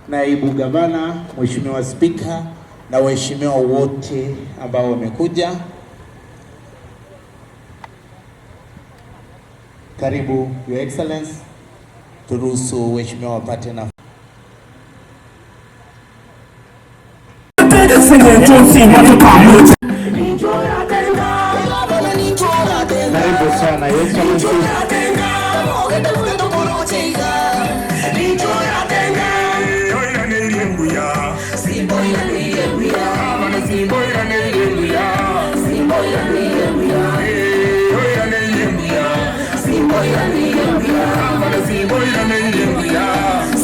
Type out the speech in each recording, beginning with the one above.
Naibu Gavana, Mheshimiwa Spika na waheshimiwa wote ambao wamekuja. Karibu Your Excellency. Turuhusu waheshimiwa wapate nafasi. Karibu sana Your Excellency.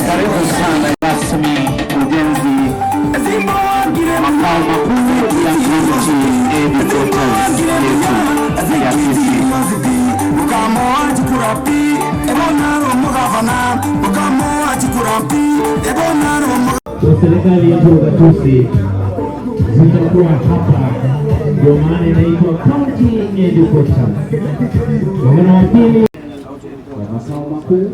Karibu sana rasmi ujenzi makao makuu ya kaunti headquarters yetu ya Kisii. Serikali yetu ya Gatuzi zitakuwa hapa, ndio maana inaitwa county headquarters. Gavana wa pili wa makao makuu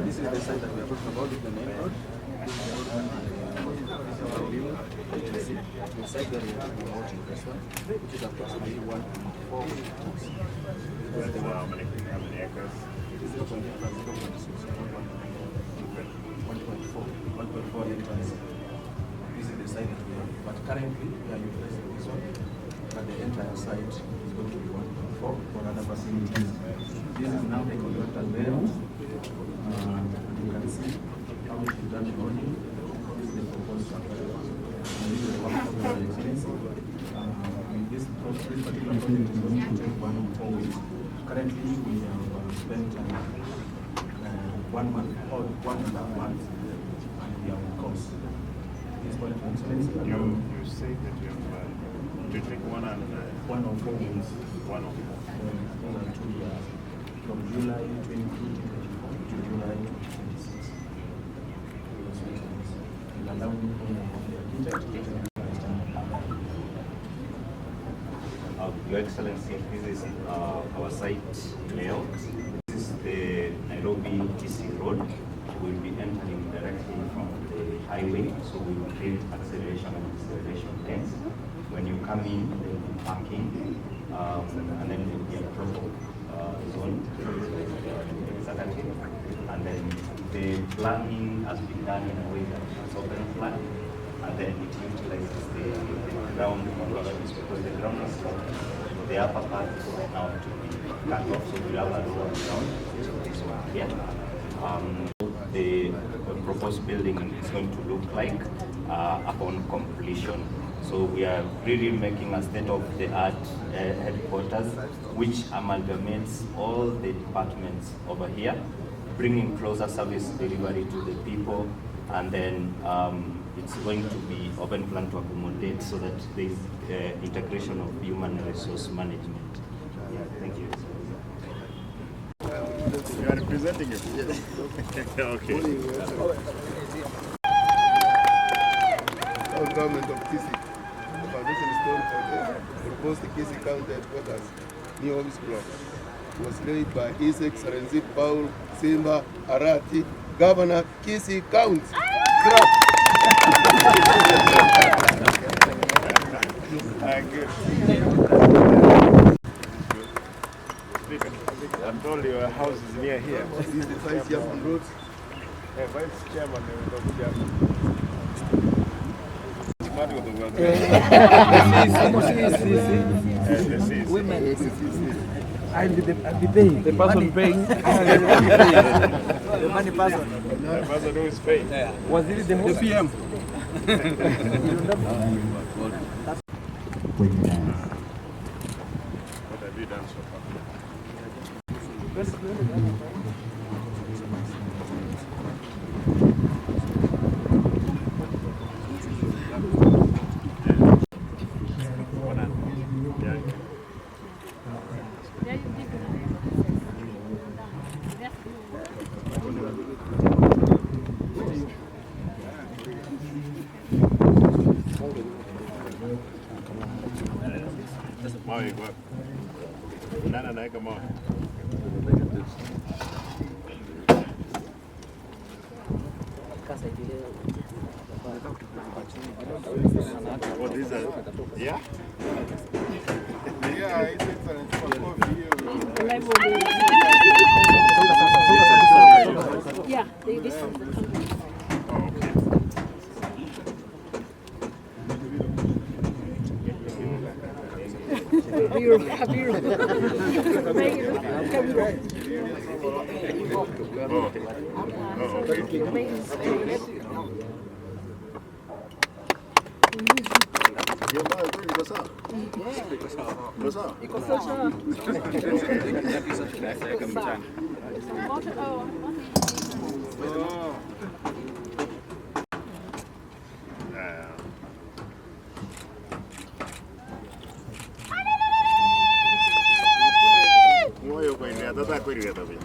but currently we are utilizing this one, but the entire site is going to be 1.4 for other facilities. This is now the contractor layout. You can see how it is done already. This is the proposed structure. And this is the one for the expensive. This particular project is going to take 1 weeks. Currently we have spent 1 month or 1.5 months, and we have cost. You say that you have to take 1 or 4 weeks. 1 or 4. 2 years. From July 2024 to July 26. Your Excellency, this is our site layout. This is the Nairobi Kisii Road. We'll be entering directly from the highway, so we will create acceleration and deceleration lanes. When you come in, there will be parking, and then there will be a drop-off zone, exactly. And then the planning has been done in a way that it's open plan, and then it utilizes the ground conditions, because the ground is low. The upper part is now to be cut off, so we have a lower ground, so this one here. The proposed building is going to look like upon completion. So we are really making a state-of-the-art headquarters, which amalgamates all the departments over here, bringing closer service delivery to the people, and then it's going to be open plan to accommodate so that there is integration of human resource management. Yeah, thank you. You are representing it? Yes. Okay. Our government of Kisii, foundation stone for the proposed Kisii County headquarters, new office block, was laid by His Excellency Paul Simba Arati, Governor Kisii County. Thank you. I'm told your house is near here. This is the Vice Chairman Road. Yeah, Vice Chairman, I'll be paying. The person paying. The money person. The person who is paying. Was it the PM? What have you done so far? Mawe iko wapi? Nani anaweka mawe? Kasa ile What is that? Yeah? Yeah, His Excellency, for coffee here. Yeah, this is the company. Oh, okay. Moyo kwenye atata kweli atabi.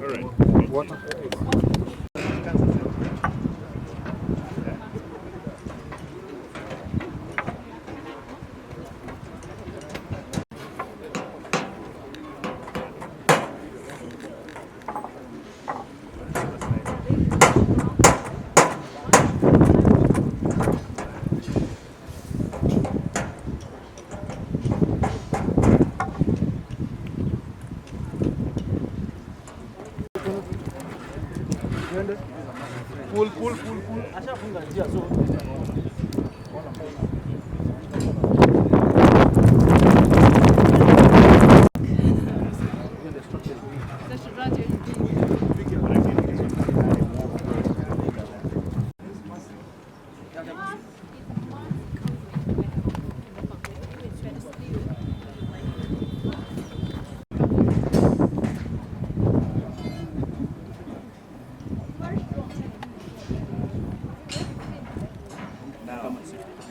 All right. Water. Pull. Ashafunga njia so.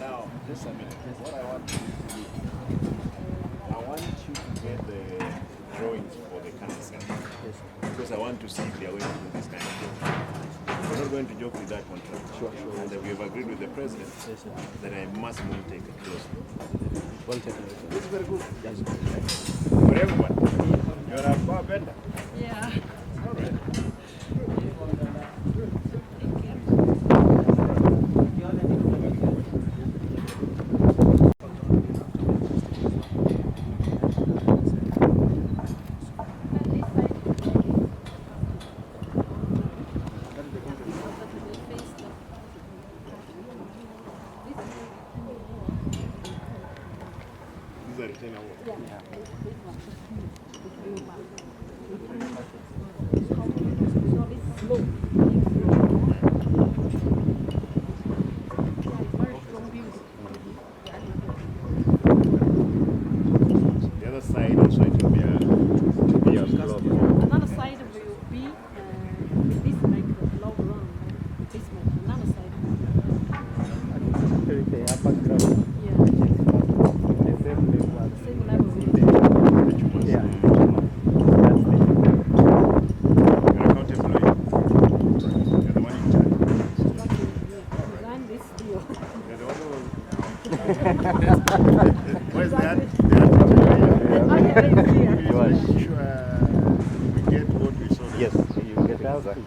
Now, just a minute. What I want you to do, I want you to get the drawings for the cancer center. Yes. Because I want to see if they are going to do this kind of job. We're not going to joke with that contract. Sure. And we have agreed with the president that I must take it closely. Well taken. This is very good. Yes. For everyone. You are a far better. Yeah. All right. These are retainer walls. The other side also it will be a block. Another side will be this like the low run, this one. Another side. Yeah. Same level. Yeah. You're accountable. You're the one in charge. Design this deal. You're the one who Where's that? You are sure we get what we saw. Yes, you get exactly.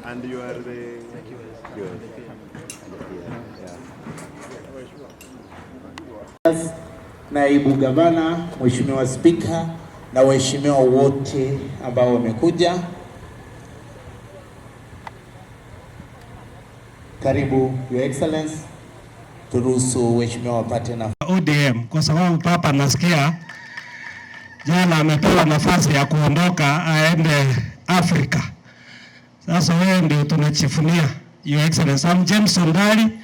And you are the Naibu Gavana, Mheshimiwa Spika na waheshimiwa wote ambao wamekuja. Karibu Your Excellency. Turuhusu waheshimiwa wapate na ODM kwa sababu papa nasikia jana amepewa nafasi ya kuondoka aende Afrika. Sasa wewe ndio tunachifunia, Your Excellency. I'm James Ondali.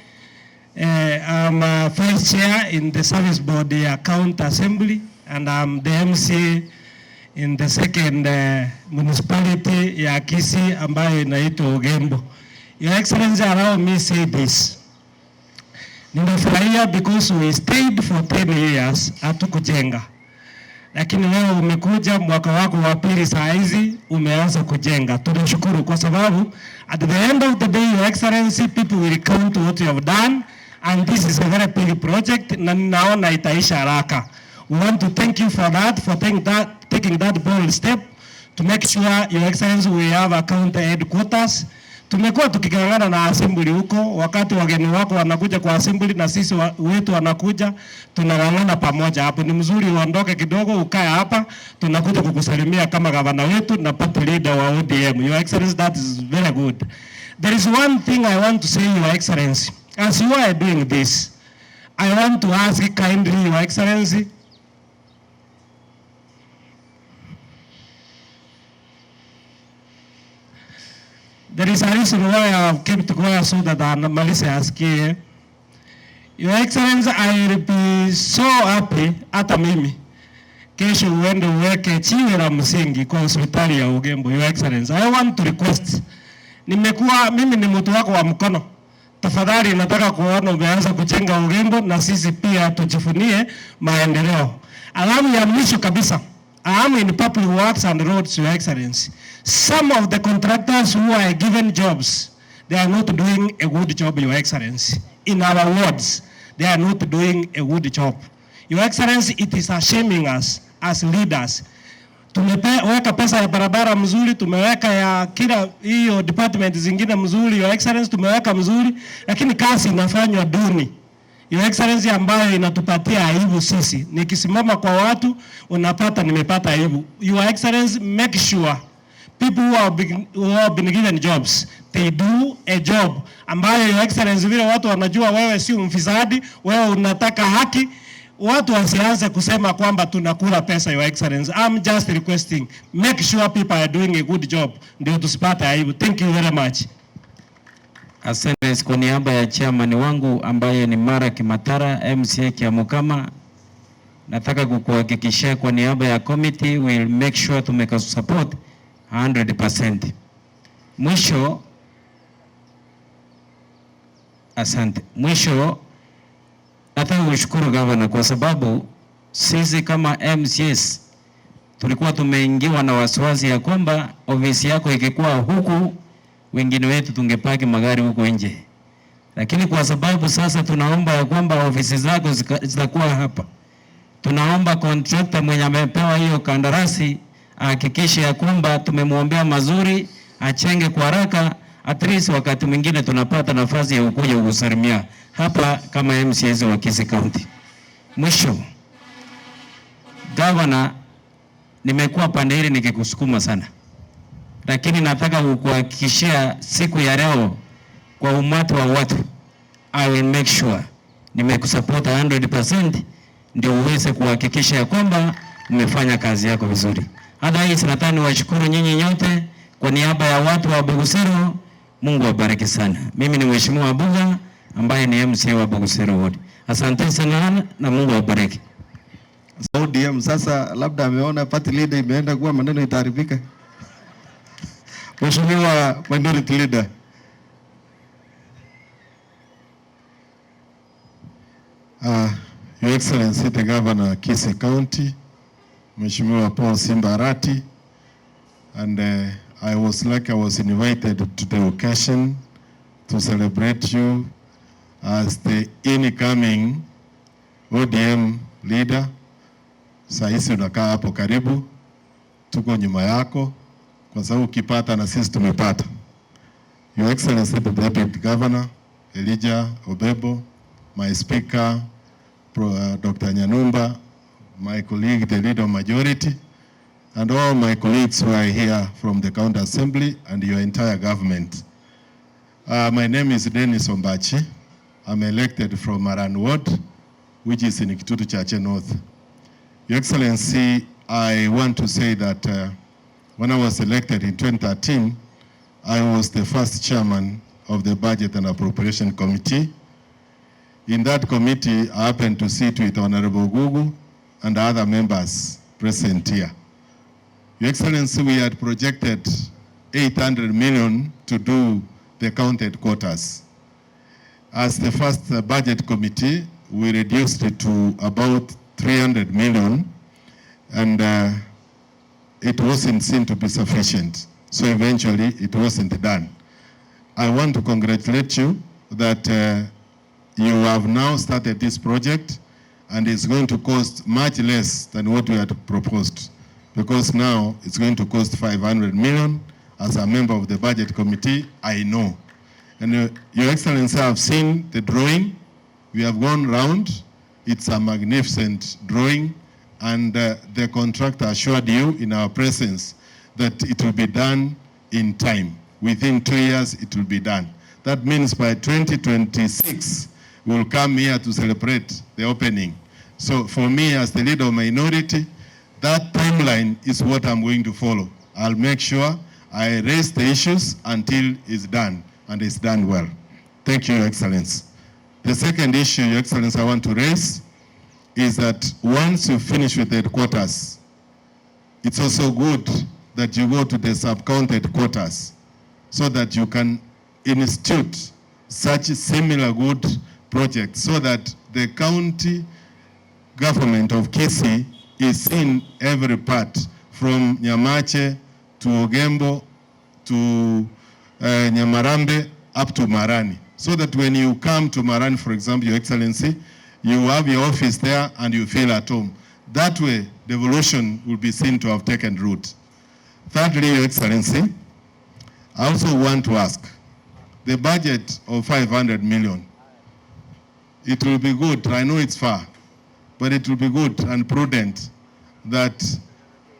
I'm a vice chair in the service board Account Assembly, and I'm the MC in the second municipality ya Kisii ambayo inaitwa Ugembo. Your Excellency, allow me say this. Nimefurahia because we stayed for 10 years hatukujenga. Lakini wewe umekuja mwaka wako wa pili saa hizi umeanza kujenga. Tunashukuru kwa sababu at the end of the day, Your Excellency, people will count what you have done, and this is a very big project na ninaona itaisha haraka. We want to thank you for that, for taking that bold step to make sure, Your Excellency, we have a county headquarters. Tumekuwa tukikangana na assembly huko, wakati wageni wako wanakuja kwa assembly na sisi wetu wanakuja, tunangangana pamoja hapo. Ni mzuri uondoke kidogo ukae hapa, tunakuja kukusalimia kama gavana wetu na party leader wa ODM. Your Excellency, that is very good. There is one thing I want to say, Your Excellency. As you are doing this, I want to ask kindly, Your Excellency, there is a reason why I have came to go so that Malisa asikie. Your Excellency, I will be so happy hata mimi kesho uende uweke jiwe la msingi kwa hospitali ya Ugembo. Your Excellency, I want to request. Mimi ni mtu wako wa mkono. Tafadhali nataka kuona umeanza kujenga Ugembo na sisi pia tujifunie maendeleo. Alamu ya mwisho kabisa. I am in public works and roads, Your Excellency. Some of the contractors who are given jobs, they are not doing a good job, Your Excellency. In our wards, they are not doing a good job. Your Excellency, it is shaming us as leaders. Tumeweka pesa ya barabara mzuri, tumeweka ya kila hiyo department zingine mzuri, Your Excellency, tumeweka mzuri, lakini kazi inafanywa duni. Your Excellency, ambayo inatupatia aibu sisi. Nikisimama kwa watu unapata nimepata aibu. Your Excellency, make sure people who have been given jobs, they do a job ambayo, Your Excellency, vile watu wanajua wewe si mfisadi, wewe unataka haki, watu wasianze kusema kwamba tunakula pesa, Your Excellency. I'm just requesting, make sure people are doing a good job ndio tusipate aibu. Thank you very much. Asante. Kwa niaba ya chairman wangu ambaye ni Mara Kimatara, MCA Kiamukama, nataka kukuhakikishia kwa niaba ya committee will make sure to make us support 100%. Mwisho, asante. Mwisho, nataka kushukuru governor kwa sababu sisi kama MCS tulikuwa tumeingiwa na wasiwasi ya kwamba ofisi yako ikikuwa huku wengine wetu tungepaki magari huko nje. Lakini kwa sababu sasa tunaomba ya kwamba ofisi zako zitakuwa hapa, tunaomba contractor mwenye amepewa hiyo kandarasi ahakikishe ya kwamba tumemwombea mazuri, achenge kwa haraka, at least wakati mwingine tunapata nafasi ya kuja kusalimia hapa kama MCS wa Kisii County. Mwisho, governor, nimekuwa pande hili nikikusukuma sana, lakini nataka kukuhakikishia siku ya leo kwa umati wa watu, I will make sure nimekusupport 100% ndio uweze kuhakikisha ya kwamba umefanya kazi yako vizuri. Otherwise, nataka niwashukuru nyinyi nyote kwa niaba ya watu wa Bugusero. Mungu awabariki sana. Mimi ni Mheshimiwa Abuga ambaye ni MCA wa Bugusero Ward. Asante sana na Mungu awabariki. ODM sasa labda ameona party leader imeenda kuwa maneno itaharibika. Mheshimiwa Minority Leader. Your Excellency the Governor Kisii County, Mheshimiwa Paul Simba Arati, and I was invited to the occasion to celebrate you as the incoming ODM leader. Saisi unakaa hapo karibu, tuko nyuma yako kwa sababu ukipata na sisi tumepata. Your Excellency the Deputy Governor Elijah Obebo, my Speaker Dr. Nyanumba, my colleague the Leader of Majority, and all my colleagues who are here from the County Assembly and your entire government. My name is Dennis Ombachi. I'm elected from Maran Ward, which is in Kitutu Chache North. Your Excellency, I want to say that when I was elected in 2013, I was the first chairman of the Budget and Appropriation Committee. In that committee, I happened to sit with Honorable Gugu and other members present here. Your Excellency, we had projected 800 million to do the county headquarters. As the first budget committee, we reduced it to about 300 million, and it wasn't seen to be sufficient. So eventually it wasn't done. I want to congratulate you that you have now started this project, and it's going to cost much less than what we had proposed, because now it's going to cost 500 million. As a member of the budget committee, I know. And Your Excellency, I have seen the drawing. We have gone round. It's a magnificent drawing, and the contractor assured you in our presence that it will be done in time. Within 2 years, it will be done. That means by 2026, we'll come here to celebrate the opening. So for me, as the leader of minority, that timeline is what I'm going to follow. I'll make sure I raise the issues until it's done, and it's done well. Thank you, Your Excellency. The second issue, Your Excellency, I want to raise is that once you finish with the headquarters, it's also good that you go to the sub-county headquarters so that you can institute such similar good projects, so that the county government of Kisii is in every part, from Nyamache to Ogembo to Nyamarambe up to Marani, so that when you come to Marani, for example, Your Excellency, you have your office there and you feel at home. That way, devolution will be seen to have taken root. Thirdly, Your Excellency, I also want to ask, the budget of 500 million, it will be good, I know it's far, but it will be good and prudent that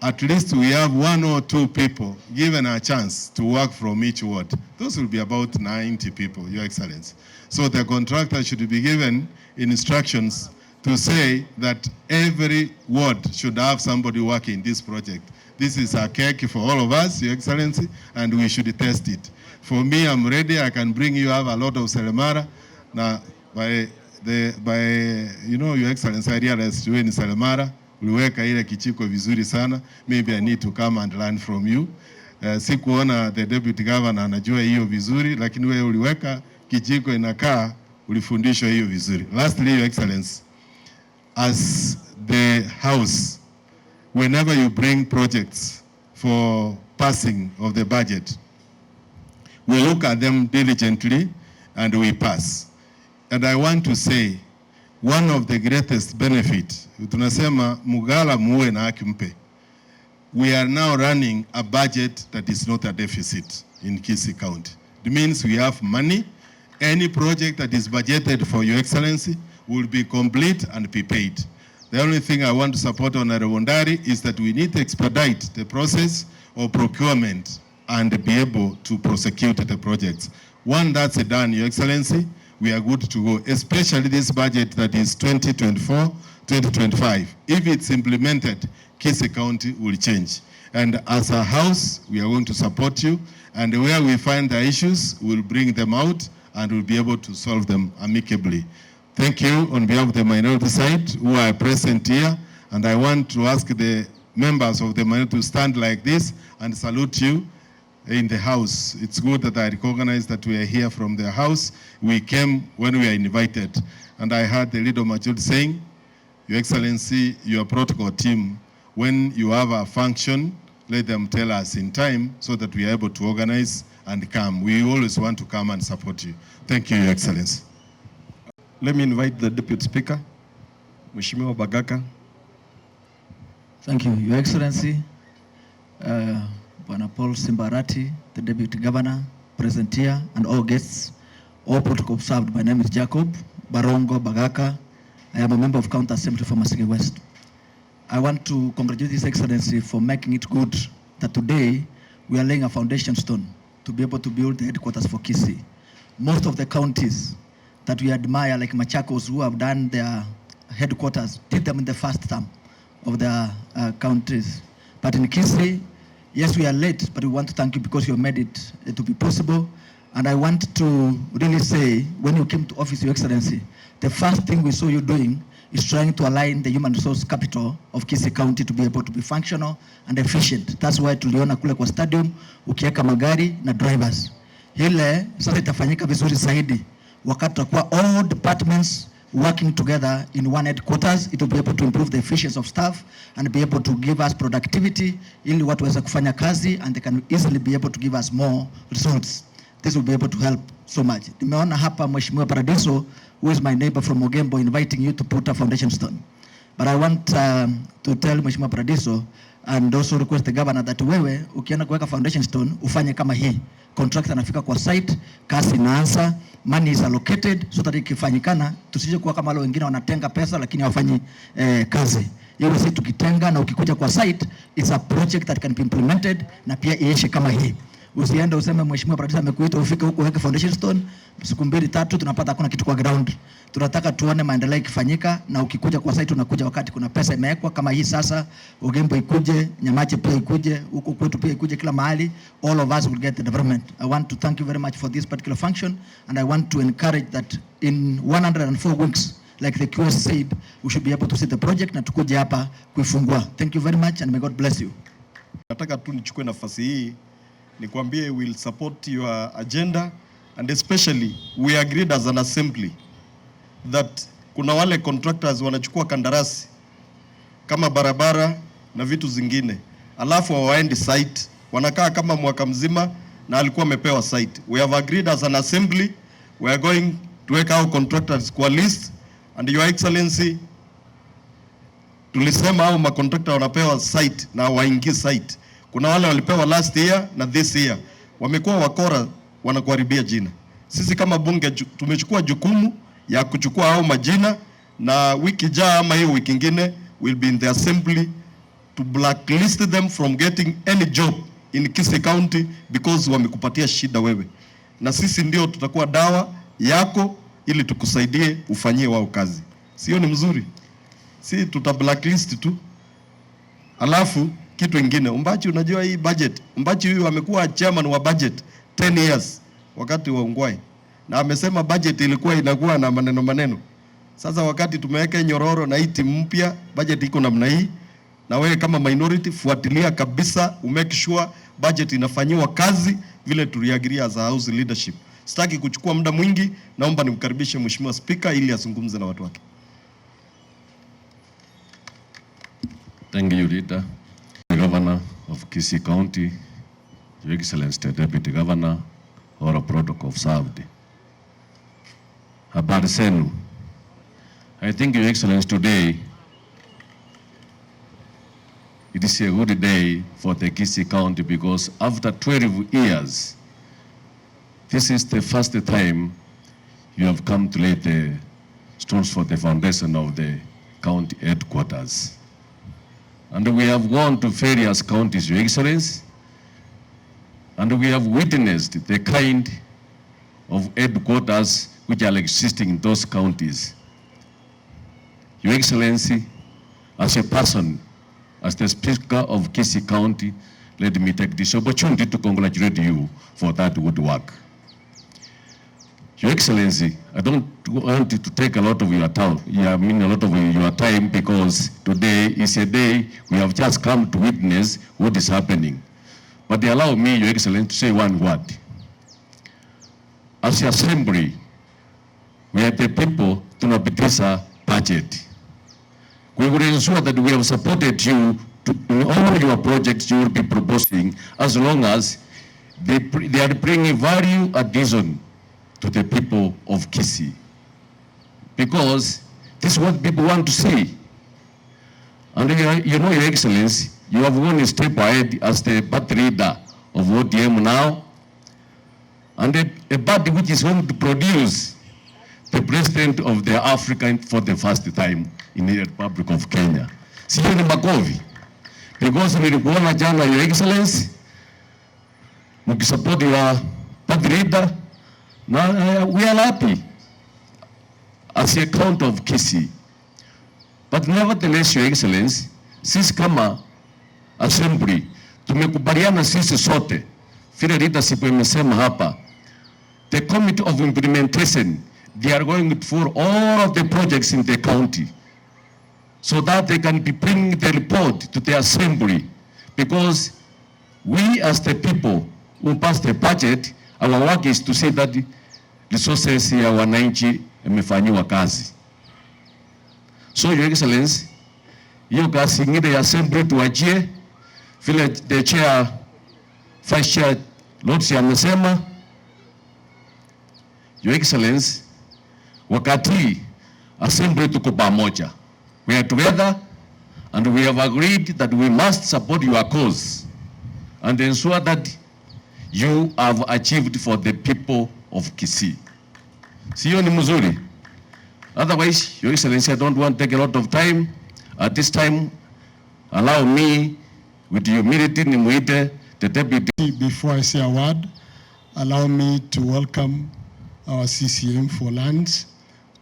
at least we have 1 or 2 people given a chance to work from each ward. Those will be about 90 people, Your Excellency. So the contractor should be given instructions to say that every ward should have somebody working this project. This is a cake for all of us, Your Excellency, and we should test it. For me, I'm ready. I can bring you have a lot of Selemara. Now, Your Excellency, I realized you in Selemara, uliweka ile kichiko vizuri sana. Maybe I need to come and learn from you. Sikuona the deputy governor anajua hiyo vizuri, lakini wewe uliweka kichiko inakaa, ulifundishwa hiyo vizuri. Lastly, Your Excellency, as the House, whenever you bring projects for passing of the budget, we look at them diligently and we pass. And I want to say, one of the greatest benefit, tunasema mugala muwe na haki mpe. We are now running a budget that is not a deficit in Kisii County. It means we have money. Any project that is budgeted for Your Excellency will be complete and be paid. The only thing I want to support on Arewondari is that we need to expedite the process of procurement and be able to prosecute the projects. One that's done, Your Excellency, we are good to go, especially this budget that is 2024-2025. If it's implemented, Kisii County will change. And as a house, we are going to support you, and where we find the issues, we'll bring them out and we'll be able to solve them amicably. Thank you on behalf of the minority side who are present here, and I want to ask the members of the minority to stand like this and salute you in the house. It's good that I recognize that we are here from the house. We came when we are invited. And I heard the leader of majority saying, Your Excellency, your protocol team, when you have a function, let them tell us in time so that we are able to organize and come. We always want to come and support you. Thank you, Your Excellency. Let me invite the Deputy Speaker, Mheshimiwa Bagaka. Thank you, Your Excellency. Bwana Paul Simba Arati, the Deputy Governor, present here, and all guests, all protocol observed. My name is Jacob Barongo Bagaka. I am a member of County Assembly for Masigi West. I want to congratulate His Excellency for making it good that today we are laying a foundation stone to be able to build the headquarters for Kisii. Most of the counties that we admire, like Machakos, who have done their headquarters, did them in the first term of their counties. But in Kisii, yes, we are late, but we want to thank you because you made it to be possible. And I want to really say, when you came to office, Your Excellency, the first thing we saw you doing is trying to align the human resource capital of Kisii County to be able to be functional and efficient. That's why tuliona kule kwa stadium ukiweka magari na drivers. Hile sasa itafanyika vizuri zaidi wakati tutakuwa all departments working together in one headquarters. It will be able to improve the efficiency of staff and be able to give us productivity ili watu waweze kufanya kazi and they can easily be able to give us more results. This will be able to help so much. Nimeona hapa Mheshimiwa Paradiso, who is my neighbor from Ogembo, inviting you to put a foundation stone. But I want to tell Mheshimiwa Paradiso and also request the governor that wewe ukienda kuweka foundation stone ufanye kama hii. Contractor anafika kwa site, kazi inaanza, money is allocated so that ikifanyikana tusije kuwa kama wale wengine wanatenga pesa lakini hawafanyi kazi. Hiyo sisi tukitenga na ukikuja kwa site, it's a project that can be implemented na pia iishe kama hii. Usiende useme Mheshimiwa Paradiso amekuita ufike huko weke foundation stone, siku 2-3 tunapata hakuna kitu kwa ground. Tunataka tuone maendeleo ikifanyika na ukikuja kwa site unakuja wakati kuna pesa imewekwa kama hii sasa, Ogembo ikuje, Nyamache pia ikuje, huko kwetu pia ikuje, kila mahali, all of us will get the development. I want to thank you very much for this particular function and I want to encourage that in 104 weeks like the QS said, we should be able to see the project na tukuje hapa kuifungua. Thank you very much and may God bless you. Nataka tu nichukue nafasi hii nikwambie we'll support your agenda and especially we agreed as an assembly that kuna wale contractors wanachukua kandarasi kama barabara na vitu zingine alafu hawaendi site, wanakaa kama mwaka mzima na alikuwa amepewa site. We have agreed as an assembly, we are going to wake our contractors kwa list and your excellency, tulisema hao macontractor wanapewa site na waingie site. Kuna wale walipewa last year na this year wamekuwa wakora, wanakuharibia jina. Sisi kama bunge tumechukua jukumu ya kuchukua hao majina na wiki jaa ama hiyo wiki nyingine will be in the assembly to blacklist them from getting any job in Kisii County because wamekupatia shida wewe, na sisi ndio tutakuwa dawa yako ili tukusaidie ufanyie wao kazi. Sio ni mzuri? Si tuta blacklist tu. Alafu kitu kingine, Umbachi, unajua hii budget, Umbachi huyu amekuwa chairman wa budget 10 years wakati wa Ongwae, na amesema budget ilikuwa inakuwa na maneno. Sasa wakati tumeweka nyororo na hii timu mpya, budget iko namna hii, na wewe kama minority fuatilia kabisa, umake sure budget inafanyiwa kazi vile tuliagiria as a house leadership. Sitaki kuchukua muda mwingi, naomba nimkaribishe Mheshimiwa Speaker ili azungumze na watu wake. Thank you, Leader. The Governor of Kisii County, Your Excellency the Deputy Governor, or a protocol observed. Habari zenu. I think Your Excellency today, it is a good day for the Kisii County because after 12 years, this is the first time you have come to lay the stones for the foundation of the county headquarters. And we have gone to various counties, Your Excellency, and we have witnessed the kind of headquarters which are existing in those counties. Your Excellency, as a person, as the Speaker of Kisii County, let me take this opportunity to congratulate you for that good work. Your Excellency, I don't want to take a lot of your time. Your time because today is a day we have just come to witness what is happening. But allow me, Your Excellency, to say one word. As the Assembly, we are the people to napitisha budget. We will ensure that we have supported you in all your projects you will be proposing, as long as they are bringing value addition to the people of Kisii. Because this is what people want to see. And you know, Your Excellency, you have gone a step ahead as the party leader of ODM now, and a party which is going to produce the president of the Africa for the first time in the Republic of Kenya. Sio ni makofi. Because nilikuona jana, Your Excellency, mkisupport your party leader. Now, we are happy as a county of Kisii. But nevertheless, Your Excellency, sisi kama assembly tumekubaliana sisi sote vile leadership imesema hapa, the committee of implementation, they are going for all of the projects in the county so that they can bring the report to the assembly, because we as the people who pass the budget, our work is to say that resources ya wananchi imefanyiwa kazi. So Your Excellency, hiyo kazi ingine ya assembly tuachie vile the chair, vice chair Lords amesema. Your Excellency, wakati assembly tuko pamoja, we are together and we have agreed that we must support your cause and ensure that you have achieved for the people of Kisii. Sio ni mzuri? Otherwise, Your Excellency, I don't want to take a lot of time. At this time, allow me, with humility, nimuite the deputy. Before I say a word, allow me to welcome our CCM for lands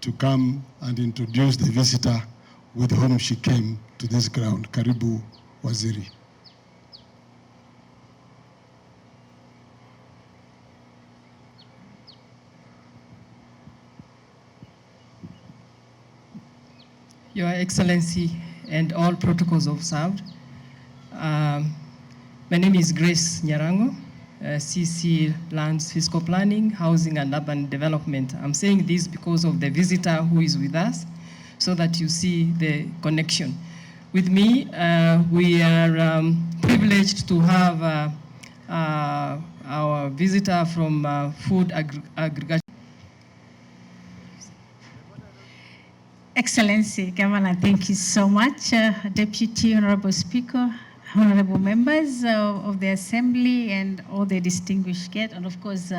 to come and introduce the visitor with whom she came to this ground. Karibu, Waziri. Your Excellency and all protocols observed. My name is Grace Nyarango, CC Lands Fiscal Planning, Housing and Urban Development. I'm saying this because of the visitor who is with us, so that you see the connection. With me, we are privileged to have our visitor from Food Agriculture. Excellency, Governor, thank you so much. Deputy, Honorable Speaker, honorable members of the Assembly and all the distinguished guests. And of course,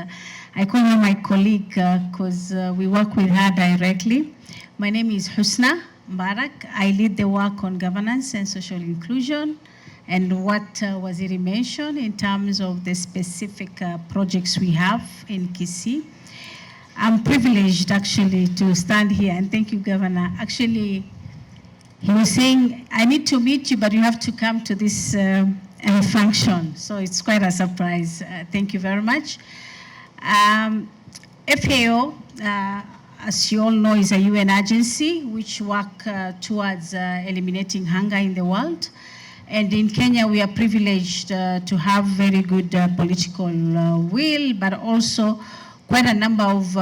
I call her my colleague because we work with her directly. My name is Husna Mbarak. I lead the work on governance and social inclusion and what Waziri mentioned in terms of the specific projects we have in Kisii. I'm privileged actually to stand here, and thank you, Governor. Actually, he was saying, I need to meet you, but you have to come to this function. So it's quite a surprise. Thank you very much. FAO, as you all know, is a UN agency which works towards eliminating hunger in the world. And in Kenya, we are privileged to have very good political will, but also quite a number of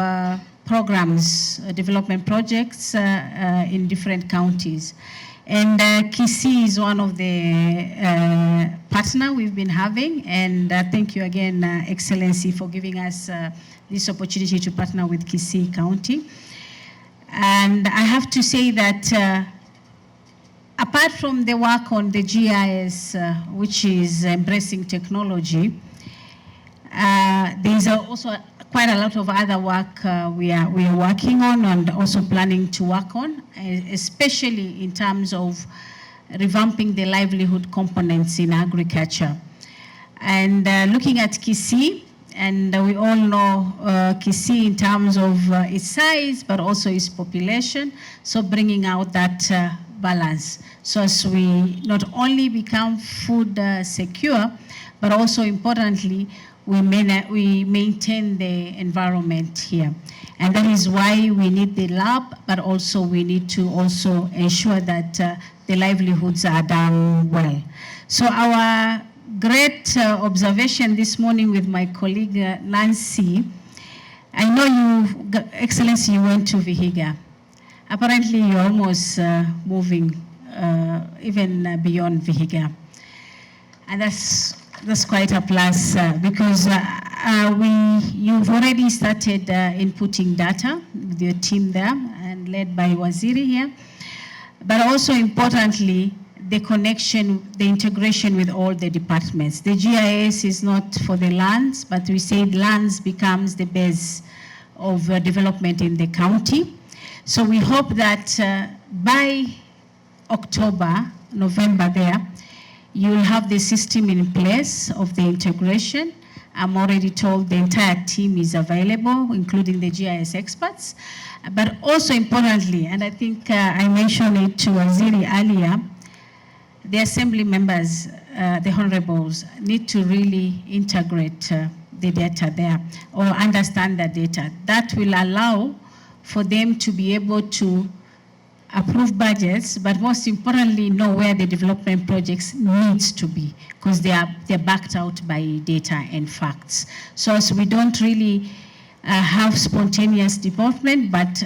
programs, development projects in different counties. And Kisii is one of the partners we've been having. And thank you again, Excellency, for giving us this opportunity to partner with Kisii County. And I have to say that apart from the work on the GIS, which is embracing technology, there is also quite a lot of other work we are working on and also planning to work on, especially in terms of revamping the livelihood components in agriculture. And looking at Kisii, and we all know Kisii in terms of its size, but also its population, so bringing out that balance. So as we not only become food secure, but also importantly, we maintain the environment here. And that is why we need the lab, but also we need to also ensure that the livelihoods are done well. So our great observation this morning with my colleague Nancy, I know you, Excellency, you went to Vihiga. Apparently you're almost moving even beyond Vihiga. And that's quite a plus because you've already started inputting data with your team there and led by Waziri here. But also importantly, the connection, the integration with all the departments. The GIS is not for the lands, but we say lands becomes the base of development in the county. So we hope that by October, November there, you will have the system in place of the integration. I'm already told the entire team is available, including the GIS experts. But also importantly, and I think I mentioned it to Waziri earlier, the assembly members, the honorables, need to really integrate the data there or understand the data. That will allow for them to be able to approve budgets, but most importantly, know where the development projects needs to be, because they're backed out by data and facts. So as we don't really have spontaneous development, but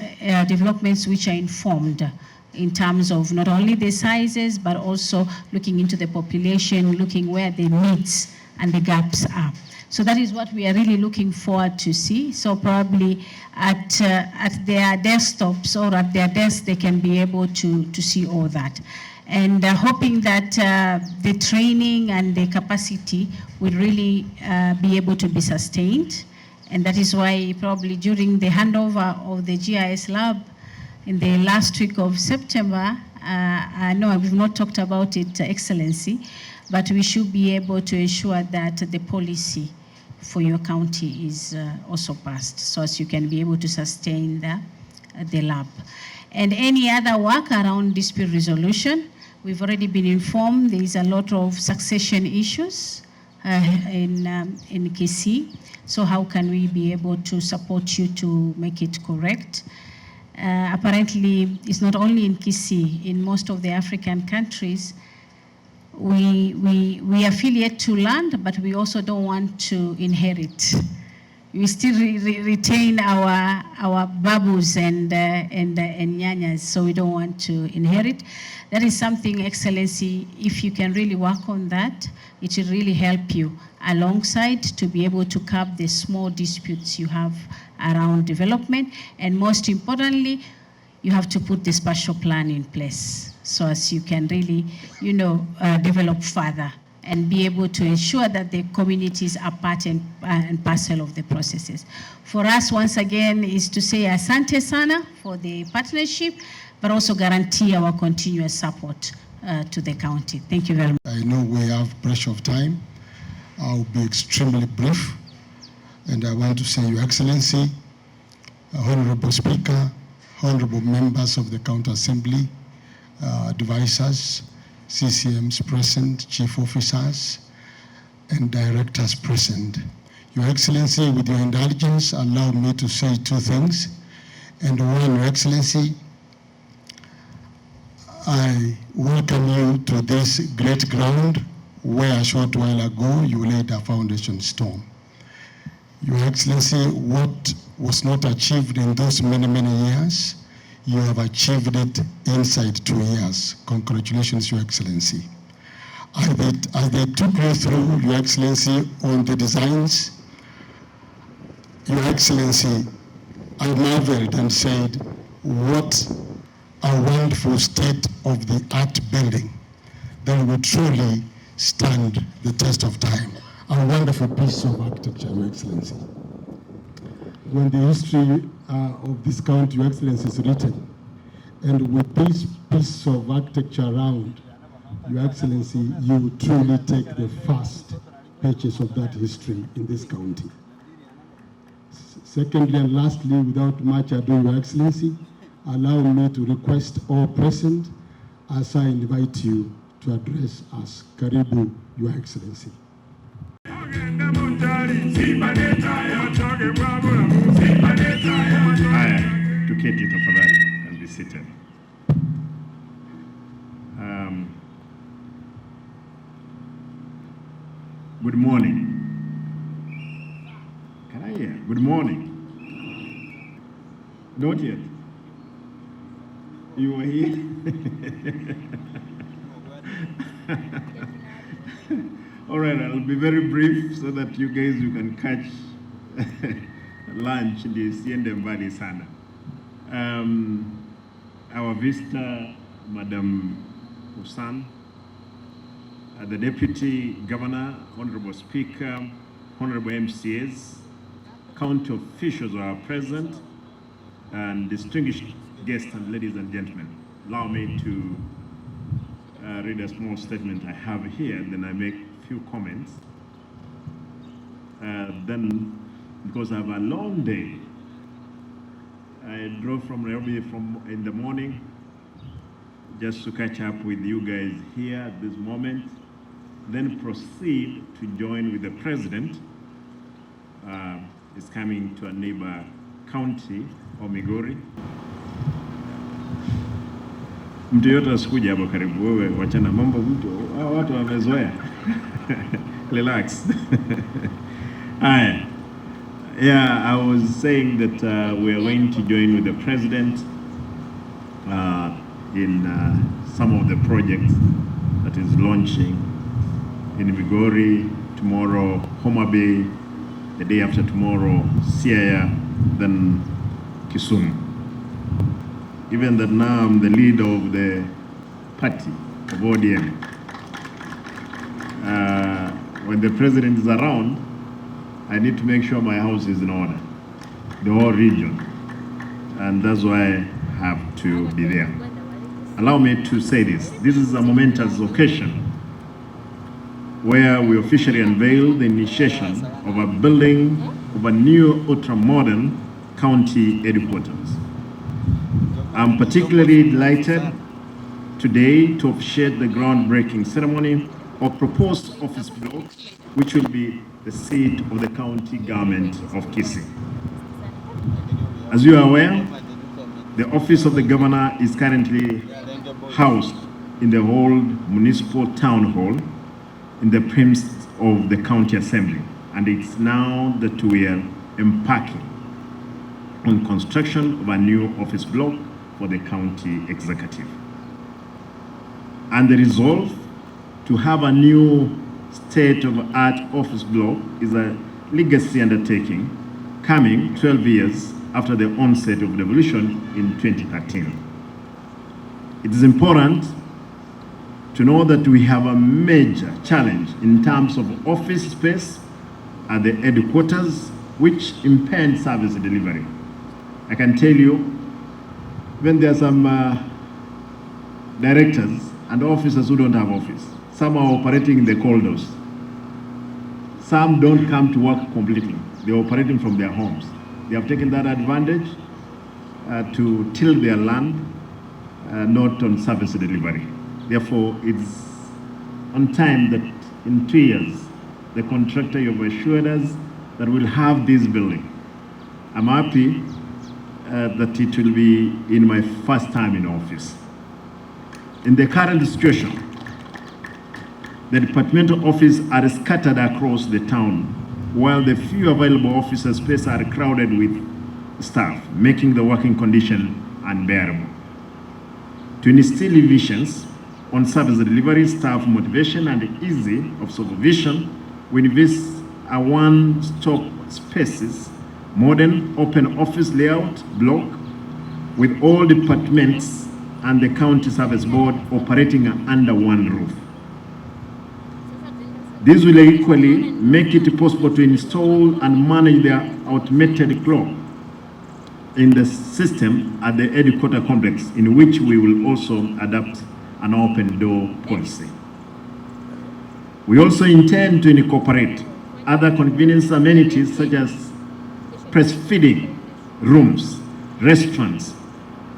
developments which are informed in terms of not only the sizes, but also looking into the population, looking where the needs and the gaps are. So that is what we are really looking forward to see. So probably at their desktops or at their desks, they can be able to see all that. And hoping that the training and the capacity will really be able to be sustained. And that is why probably during the handover of the GIS lab in the last week of September, I know we've not talked about it, Excellency, but we should be able to ensure that the policy for your county is also passed, so as you can be able to sustain the lab. And any other work around dispute resolution, we've already been informed there is a lot of succession issues in Kisii. So how can we be able to support you to make it correct? Apparently, it's not only in Kisii, in most of the African countries, we affiliate to land, but we also don't want to inherit. We still retain our babus and nyanyas, so we don't want to inherit. That is something, Excellency, if you can really work on that, it will really help you alongside to be able to curb the small disputes you have around development. And most importantly, you have to put the spatial plan in place, so as you can really, develop further and be able to ensure that the communities are part and parcel of the processes. For us, once again, is to say asante sana for the partnership, but also guarantee our continuous support to the county. Thank you very much. I know we have pressure of time. I'll be extremely brief. And I want to say, Your Excellency, Honorable Speaker, Honorable members of the County Assembly, advisors, CCMs present, chief officers, and directors present. Your Excellency, with your indulgence, allow me to say two things. And one, Your Excellency, I welcome you to this great ground where a short while ago you laid a foundation stone. Your Excellency, what was not achieved in those many, many years, you have achieved it inside 2 years. Congratulations, Your Excellency. As they took you through, Your Excellency, on the designs, Your Excellency, I marveled and said, what a wonderful state of the art building that will truly stand the test of time. A wonderful piece of architecture, Your Excellency. When the history of this county, Your Excellency, is written, and with this piece of architecture around, Your Excellency, you truly take the first pages of that history in this county. Secondly and lastly, without much ado, Your Excellency, allow me to request all present as I invite you to address us. Karibu, Your Excellency. Haya, tuketi tafadhali, can be seated. Good morning. Can I hear? Good morning. Not yet. You were here? All right, I'll be very brief so that you guys you can catch lunch in the Siende Mbali sana. Our visitor, Madam Usan, the Deputy Governor, Honorable Speaker, Honorable MCAs, county officials are present, and distinguished guests and ladies and gentlemen. Allow me to read a small statement I have here, and then I make a few comments. Then, because I have a long day, I drove from Nairobi in the morning just to catch up with you guys here at this moment, then proceed to join with the President. Is coming to a neighbor county, Migori. Mtu yote asikuja hapo karibu, wewe wachana mambo, mtu watu wamezoea. Relax. Yeah, I was saying that we are going to join with the president in some of the projects that is launching in Migori tomorrow, Homa Bay, the day after tomorrow, Siaya, then Kisumu. Given that now I'm the leader of the party of ODM, when the president is around, I need to make sure my house is in order, the whole region, and that's why I have to be there. Allow me to say this. This is a momentous occasion where we officially unveil the initiation of a building of a new ultra-modern county headquarters. I'm particularly delighted today to officiate the groundbreaking ceremony of proposed office block, which will be the seat of the county government of Kisii. As you are aware, the office of the governor is currently housed in the old municipal town hall in the premises of the county assembly, and it's now that we are embarking on construction of a new office block for the county executive. And the resolve to have a new state-of-the-art office block is a legacy undertaking coming 12 years after the onset of revolution in 2013. It is important to know that we have a major challenge in terms of office space at the headquarters, which impede service delivery. I can tell you, when there are some directors and officers who don't have office, some are operating in the corridors. Some don't come to work completely. They're operating from their homes. They have taken that advantage to till their land, not on service delivery. Therefore, it's on time that in 2 years, the contractor, you've assured us that we'll have this building. I'm happy that it will be in my first time in office. In the current situation, the departmental offices are scattered across the town, while the few available office spaces are crowded with staff, making the working condition unbearable. To instill visions on service delivery, staff motivation, and ease of supervision, we invest a one-stop spaces, modern open office layout block with all departments and the county service board operating under one roof. This will equally make it possible to install and manage the automated clock in the system at the headquarter complex, in which we will also adopt an open door policy. We also intend to incorporate other convenience amenities such as breastfeeding rooms, restaurants,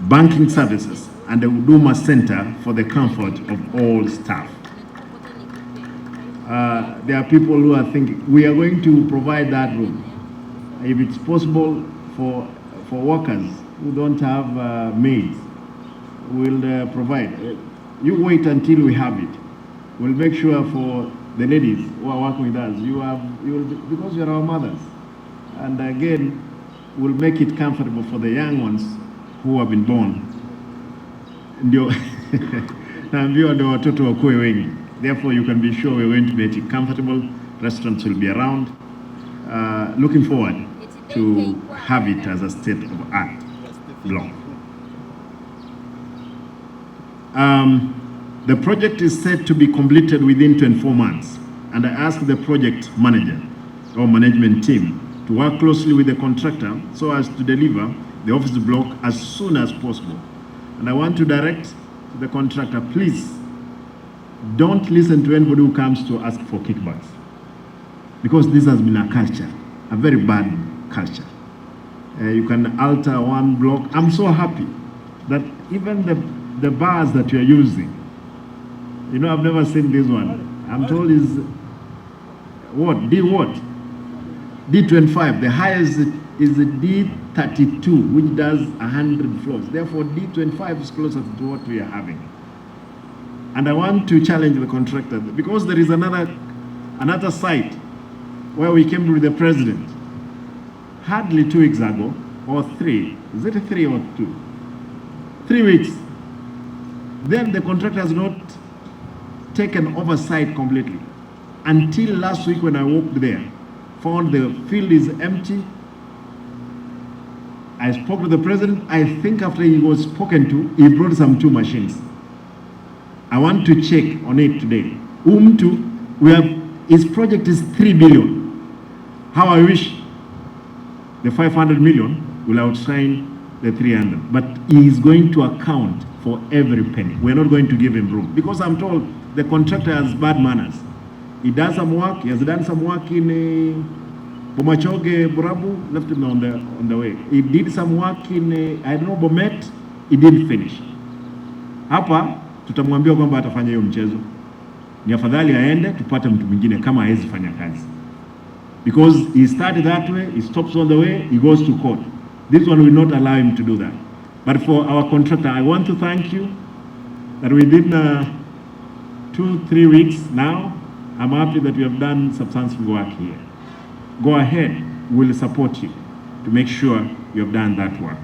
banking services, and a Huduma center for the comfort of all staff. There are people who are thinking, we are going to provide that room. If it's possible for workers who don't have maids, we'll provide. You wait until we have it. We'll make sure for the ladies who are working with us, you will because you are our mothers. And again, we'll make it comfortable for the young ones who have been born. Therefore, you can be sure we're going to make it comfortable. Restaurants will be around. Looking forward to have it as a state-of-the-art block. The project is set to be completed within 24 months, and I asked the project manager or management team to work closely with the contractor so as to deliver the office block as soon as possible. And I want to direct the contractor, please don't listen to anybody who comes to ask for kickbacks, because this has been a culture, a very bad culture. You can alter one block. I'm so happy that even the bars that you're using, you know, I've never seen this one. I'm told is what? Did what? D25, the highest is the D32, which does 100 floors. Therefore, D25 is closer to what we are having. And I want to challenge the contractor, because there is another site where we came with the president hardly 2 weeks ago, or 3. Is it 3 or 2? 3 weeks. Then the contractor has not taken oversight completely. Until last week when I walked there, found the field is empty. I spoke to the president. I think after he was spoken to, he brought some 2 machines. I want to check on it today. His project is 3 billion. How I wish the 500 million will outshine the 300. But he is going to account for every penny. We're not going to give him room. Because I'm told the contractor has bad manners. He does some work. He has done some work in Bomachoge, Burabu, left him on the way. He did some work in, I don't know, Bomet. He didn't finish. Hapa, tutamwambia kwamba atafanya hiyo mchezo. Ni afadhali aende, tupate mtu mwingine kama hawezi fanya kazi. Because he started that way, he stops on the way, he goes to court. This one will not allow him to do that. But for our contractor, I want to thank you that within 2-3 weeks now, I'm happy that we have done substantive work here. Go ahead, we'll support you to make sure you have done that work.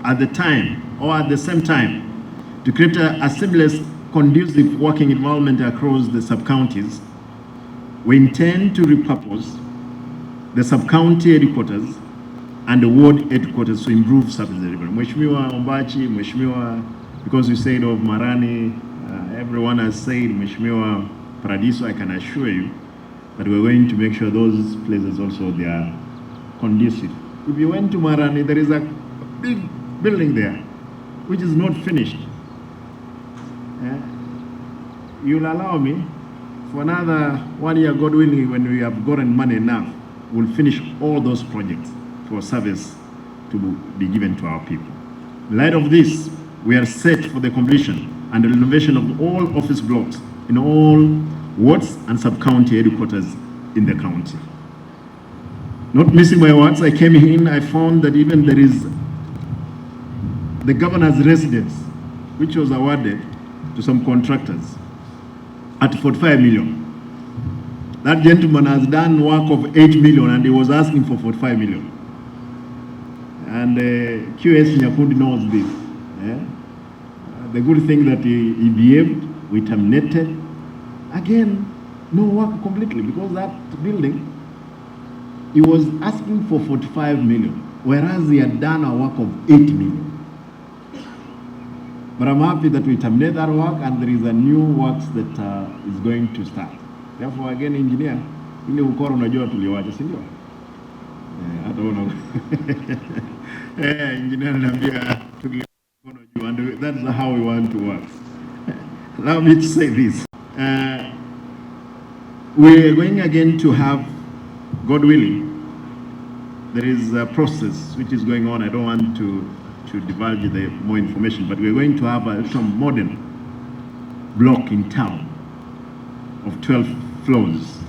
At the time, or at the same time, to create a seamless, conducive working environment across the sub-counties, we intend to repurpose the sub-county headquarters and the ward headquarters to improve service delivery. Mheshimiwa Ombachi, Mheshimiwa, because you said of Marani, everyone has said Mheshimiwa Paradiso, I can assure you that we're going to make sure those places also they are conducive. If you went to Marani, there is a big building there which is not finished. You'll allow me for another 1 year, God willing, when we have gotten money enough, we'll finish all those projects for service to be given to our people. In light of this, we are set for the completion and the renovation of all office blocks in all wards and sub-county headquarters in the county. Not missing my words, I came in, I found that even there is the governor's residence, which was awarded to some contractors at 45 million. That gentleman has done work of 8 million and he was asking for 45 million. And QS Nyakundi knows this. The good thing that he behaved, we terminated. Again, no work completely, because that building, he was asking for 45 million, whereas he had done a work of 8 million. But I'm happy that we terminate that work and there is a new works that is going to start. Therefore, again, engineer, ile ukoro unajua tuliwacha, si ndio? Hata engineer anambia tuliwacha, and that's how we want to work. Allow me to say this. We're going again to have, God willing, there is a process which is going on. I don't want to divulge the more information, but we're going to have some modern block in town of 12 floors,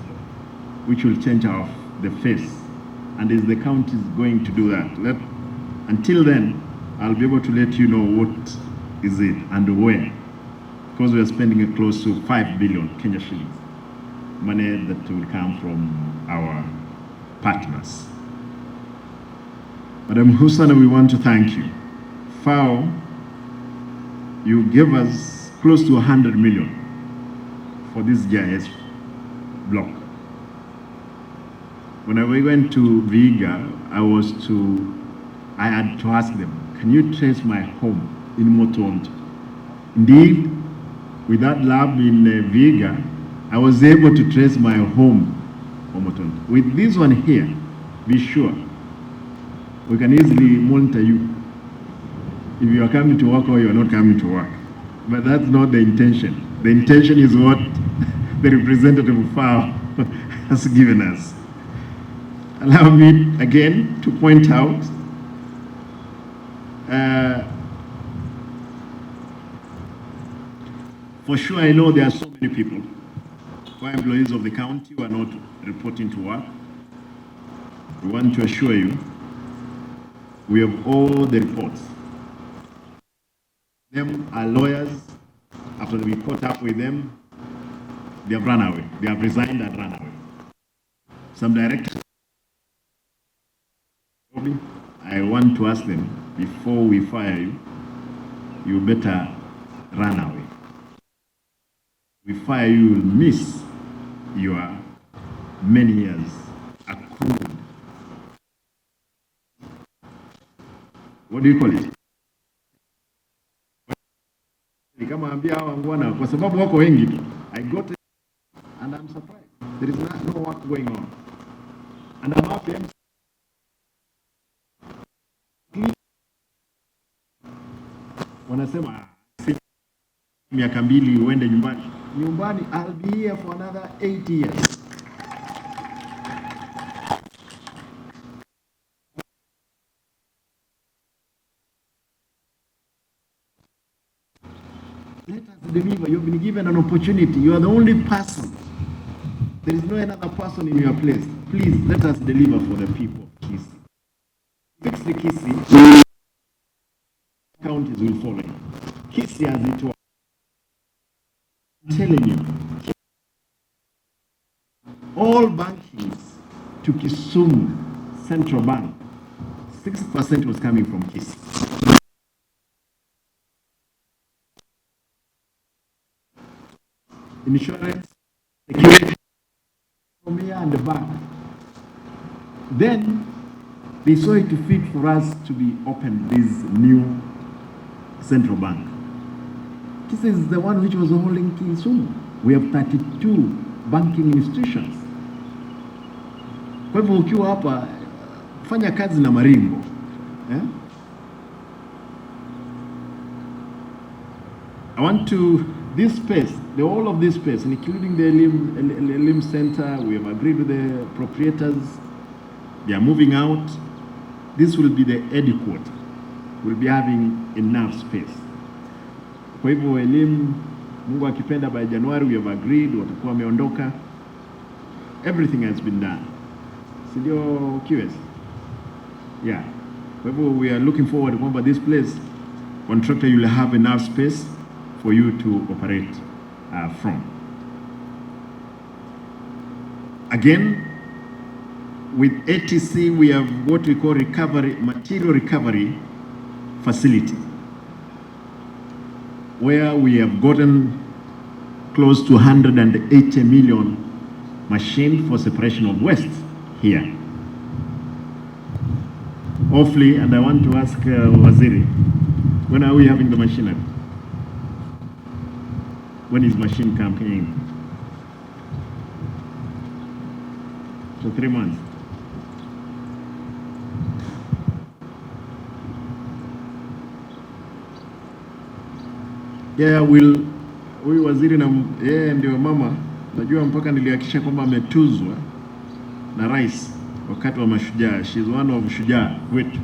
which will change the face. And is the county is going to do that. Until then, I'll be able to let you know what is it and where, because we are spending close to 5 billion Kenya shillings, money that will come from our partners. Madam Husana, we want to thank you. FAO, you gave us close to 100 million for this GIS block. When we went to Viga, I had to ask them, can you trace my home in Motonto? Indeed, with that lab in Viga, I was able to trace my home in Motonto. With this one here, be sure, we can easily monitor you if you are coming to work or you are not coming to work. But that's not the intention. The intention is what the representative of FAO has given us. Allow me again to point out for sure I know there are so many people who are employees of the county who are not reporting to work. we want to assure you, we have all the reports. Them are lawyers. After we caught up with them, they have run away. They have resigned and run away. Some directors, I want to ask them, before we fire you, you better run away. We fire you, will miss your many years accrued. What do you call it? Nikamwambia hawa ngwana kwa sababu wako wengi tu. I got it and I'm surprised. There is no work going on. And I'm happy. Wanasema miaka 2 uende nyumbani. Nyumbani, I'll be here for another 8 years. Let us deliver. You've been given an opportunity. You are the only person. There is no another person in your place. Please, let us deliver for the people of Kisii. Fix the Kisii. Counties will follow you. Kisii as it was. I'm telling you, all bankings to Kisumu Central Bank, 60% was coming from Kisii. Insurance, security, from here and the back. Then they saw it fit for us to be open this new central bank. This is the one which was holding Kisumu. We have 32 banking institutions. Kwa hivyo ukiwa hapa, fanya kazi na maringo. I want to, this space, the whole of this space, including the Elim Center, we have agreed with the proprietors. They are moving out. This will be the headquarters. We'll be having enough space. Kwa hivyo Elim, Mungu akipenda, by January we have agreed, watakuwa wameondoka. Everything has been done. Sindio QS? Yeah. Kwa hivyo we are looking forward kwamba this place, contractor, you will have enough space for you to operate from. Again, with ATC, we have what we call recovery, material recovery facility, where we have gotten close to 180 million machine for separation of waste here. Hopefully, and I want to ask Waziri, when are we having the machinery? When is machine coming in? So 3 months. Yeah, huyu waziri na yeye ndio mama, najua mpaka nilihakikisha kwamba ametuzwa na rais wakati wa mashujaa. She's one of shujaa wetu.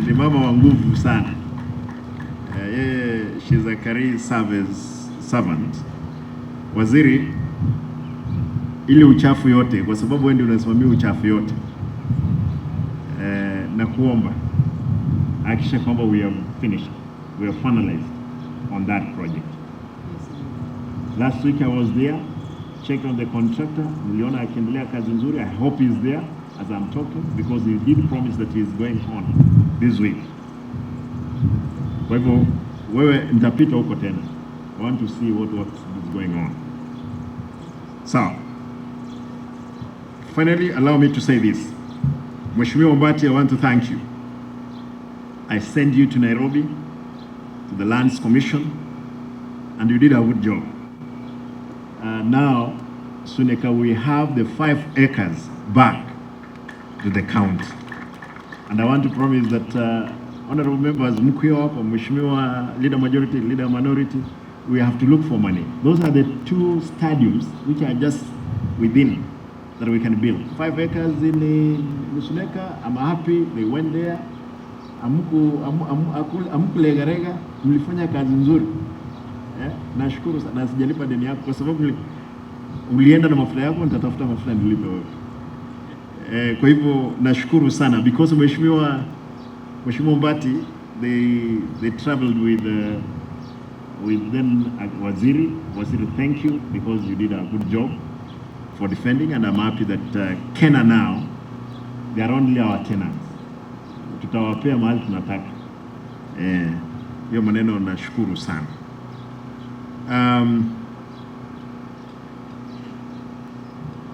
Ni mama wa nguvu sana. She's a career service servant. Waziri, ili uchafu yote, kwa sababu wewe ndio unasimamia uchafu yote, na kuomba hakikisha kwamba we have finished, we have finalized on that project. Last week I was there, checked on the contractor, niliona akiendelea kazi nzuri. I hope he's there as I'm talking, because he did promise that he is going on this week. Kwa hivyo wewe nitapita huko tena. I want to see what is going on. So, finally, allow me to say this. Mheshimiwa Ombati, I want to thank you. I sent you to Nairobi, to the Lands Commission, and you did a good job. Now, Suneka, we have the 5 acres back to the county. And I want to promise that honorable members, Mkuyo hapa, Mheshimiwa Leader Majority, Leader Minority, we have to look for money. Those are the 2 stadiums which are just within that we can build. 5 acres in Suneka, I'm happy they went there. Amkulegarega, mlifanya kazi nzuri. Nashukuru sana, sijalipa deni yako kwa sababu ulienda na mafuta yako, nitatafuta mafuta nilipe wewe. Kwa hivyo nashukuru sana because Mheshimiwa Mbati they traveled with then Waziri, thank you because you did a good job for defending, and I'm happy that Kenya now they are only our tenants. Tutawapea mahali tunataka. Hiyo maneno nashukuru sana.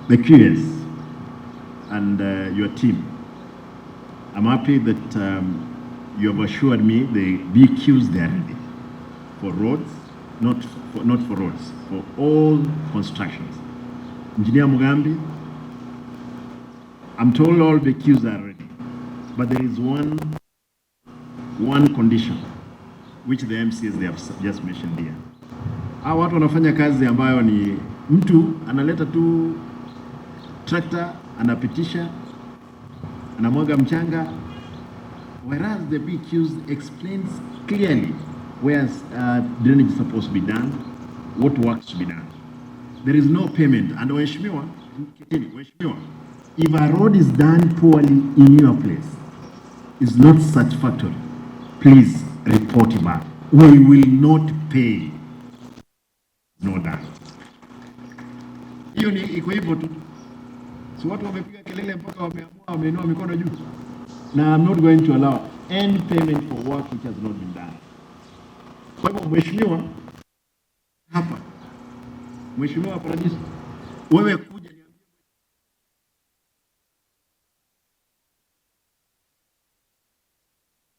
The QS and your team, I'm happy that you have assured me the BQs they are ready for roads, not for roads, for all constructions. Engineer Mugambi, I'm told all BQs are ready, but there is one condition which the MCs they have just mentioned here. Hao watu wanafanya kazi ambayo ni mtu analeta tu tractor, anapitisha, anamwaga mchanga, whereas the BQs explains clearly where drainage is supposed to be done, what works to be done. There is no payment. And Weshimiwa, if a road is done poorly in your place, is not satisfactory, please report it back. We will not pay. No that. Hiyo ni iko hivyo tu. Si watu wamepiga kelele mpaka wameinua mikono juu. Now I'm not going to allow any payment for work which has not been done. Kwa hivyo Mheshimiwa hapa. Mheshimiwa Paradiso, wewe kuja niambie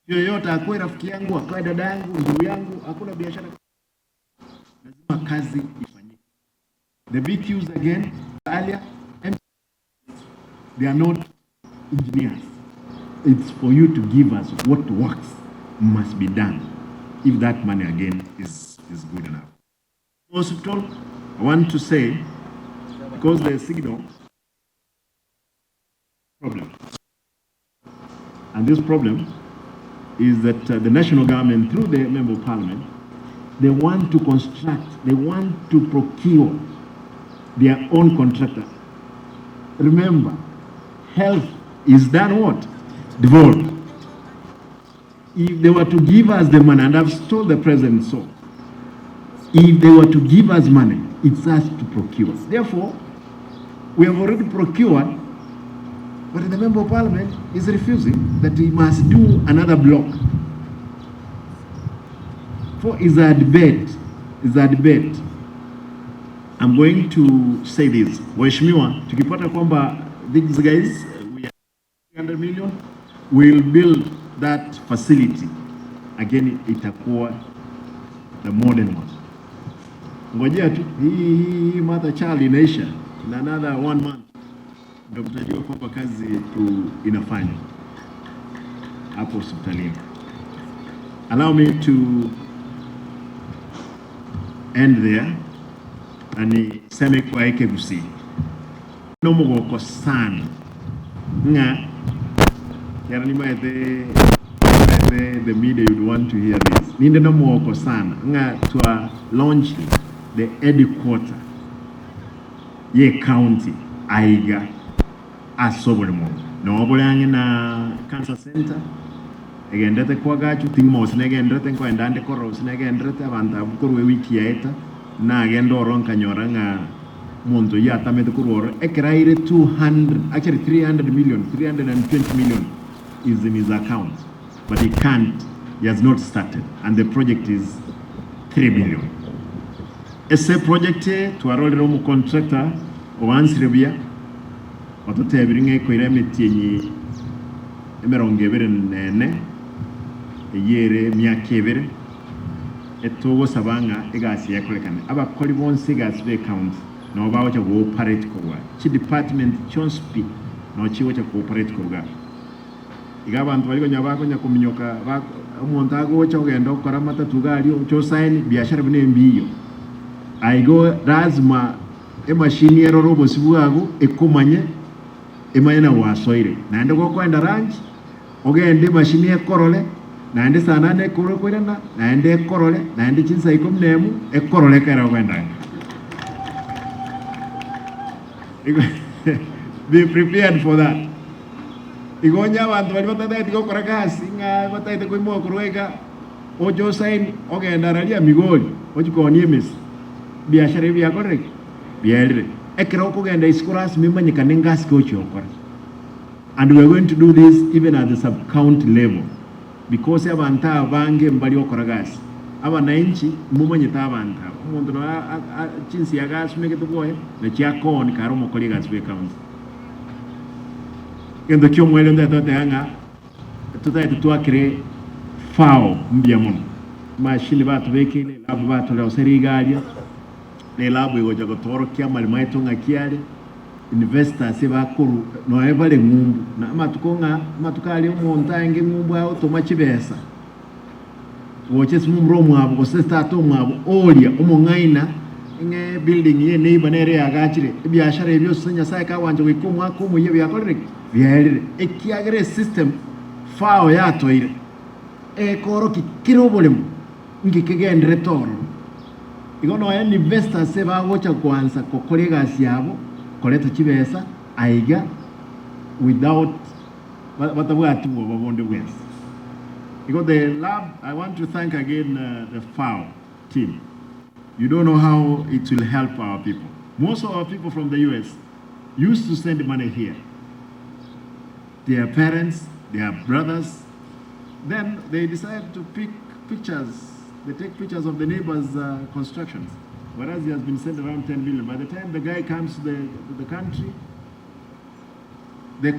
yoyote akwe rafiki yangu, akwe dada yangu, ndugu yangu, hakuna biashara. Lazima kazi ifanyike. The BQs again, earlier, they are not engineers. It's for you to give us what works must be done. If that money again is good enough. Hospital, I want to say, because the signal problem, and this problem is that the national government, through the member of parliament, they want to construct, they want to procure their own contractor. Remember, health is done what? Devolved. If they were to give us the money, and I've told the president so, if they were to give us money, it's us to procure. Therefore, we have already procured, but the member of parliament is refusing that he must do another block. For is a debate. I'm going to say this. Waheshimiwa, tukipata kwamba these guys, we are 300 million, we'll build that facility. Again, itakuwa the modern one. Ngojea tu hii mother child inaisha na another 1 month ndio tutajua kwamba kazi inafanya hapo hospitalini. Allow me to end there and seme kwa Ekegusi no mugoko sana nga yarani the media you'd want to hear this ninde no mugoko sana nga to launch the headquarter ye county aiga asobole mo no bolange na cancer center egendete kwa gachu tingmo sinegendete kwa ndande koro sinegendete abantu abukorwe wiki yaeta na agendo ronka nyoranga monzo yata mete kuroro ekiraire 200 actually 320 million is in his account, but he has not started, and the project is 3 billion. Ese project to arolero mu contractor owansirebia ototebiringe ko iremetienyi emerongebere nene eyere myakebere etogo sabanga egasi yakolekane abakoli bonse gasi be account no bawo cha cooperate ko wa chi department chonspi no chiwo cha cooperate ko ga igabantu baliko nyabako nyakuminyoka umontago cha ugenda ukora matatu gali cho sign biashara bine mbiyo aigo lazima emashini ero robo sibuago ekomanye emayena wasoire nande ko kwenda ranch ogende mashini ekorole nande sana ne kuro kwenda nande ekorole nande chinsa ikomnemu ekorole kera kwenda Be prepared for that. Igonya abantu bali batataite gukora kasi nga bataite kuimwa kuruega ojo sign ogenda ralia migoli ojikonie mis biashara bya korek bielre ekero kugenda iskuras mimanyika nengas ko chokora. And we are going to do this even at the sub-county level because abantu abange mbali okora gas abananchi mumanyita abantu umuntu no chinsi ya gas meke tukoe na chiakon karo mokoli gas we county kendo kyo mwele nda tote hanga tutaite tuakire fao mbia muno mashini batu bekele labu batu leo serigalia ne labu igoja gotoro kia malimaito ngakiale investor se bakuru no evale ngumbu na matukonga matukali umontange ngumbu au tomachibesa woche simumro mwabo kosesta to mwabo olia umongaina nge building ye neighbor nere agachire biashara ebyo senya sai ka wanje wikumwa kumu ye byakorere byere ekiagere system fao ya toire koro kirobole ngikegendere toro igono ya investor se bagocha kwanza kokolega syabo koleta chibesa aiga without batabwatu babonde wese. Because the lab, I want to thank again the FAO team. You don't know how it will help our people. Most of our people from the US used to send money here. Their parents, their brothers, then they decided to pick pictures. They take pictures of the neighbors' constructions, whereas he has been sent around 10 million. By the time the guy comes to the country,